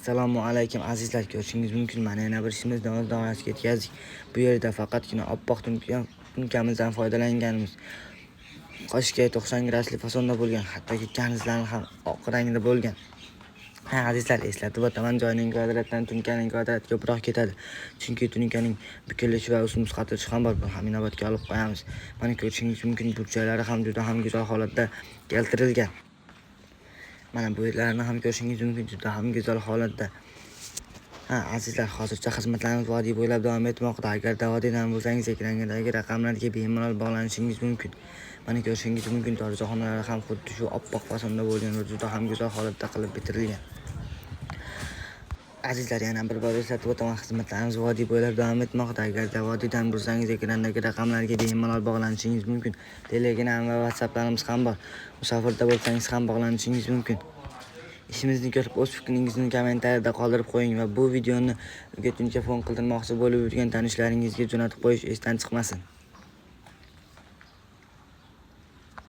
Assalomu alaykum azizlar, ko'rishingiz mumkin mana yana bir ishimiz davrasiga yetkazdik. Bu yerda faqatgina oppoq tunkamizdan foydalanganmiz. Qoshga 90 gradusli fasonda bo'lgan, hattoki kanizlarni ham oq rangda bo'lgan. Azizlar, eslatib o'taman, joyning kvadratdan tunkaning kvadrati ko'proq ketadi. Chunki tunkaning bukilishi va ustun qattiqishi ham bor. Ham inobatga olib qo'yamiz. Mana ko'rishingiz mumkin, burchaklari ham juda ham go'zal holatda keltirilgan. Mana bu yerlarni ham ko'rishingiz mumkin, juda ham go'zal holatda. Azizlar, hozircha xizmatlarimiz vodiy bo'ylab davom etmoqda. Agar vodiydan bo'lsangiz, ekrandagi raqamlarga bemalol bog'lanishingiz mumkin. Mana ko'rishingiz mumkin, dorixonalari ham xuddi shu oppoq fasonda bo'lgan va juda ham go'zal holatda qilib bitirilgan. Azizlar, yana bir bor eslatib o'taman, xizmatlarimiz vodiy bo'ylab davom etmoqda. Agar vodiydan bo'lsangiz, ekrandagi raqamlarga bemalol bog'lanishingiz mumkin. Telegram va WhatsApplarimiz ham bor. Musofirda bo'lsangiz ham bog'lanishingiz mumkin. İşimizni ko'rib, o'z fikringizni kommentariyada qoldirib qo'ying va bu videoni telefon qildirmoqchi bo'lib yurgan tanishlaringizga jo'natib qo'yish esdan chiqmasin.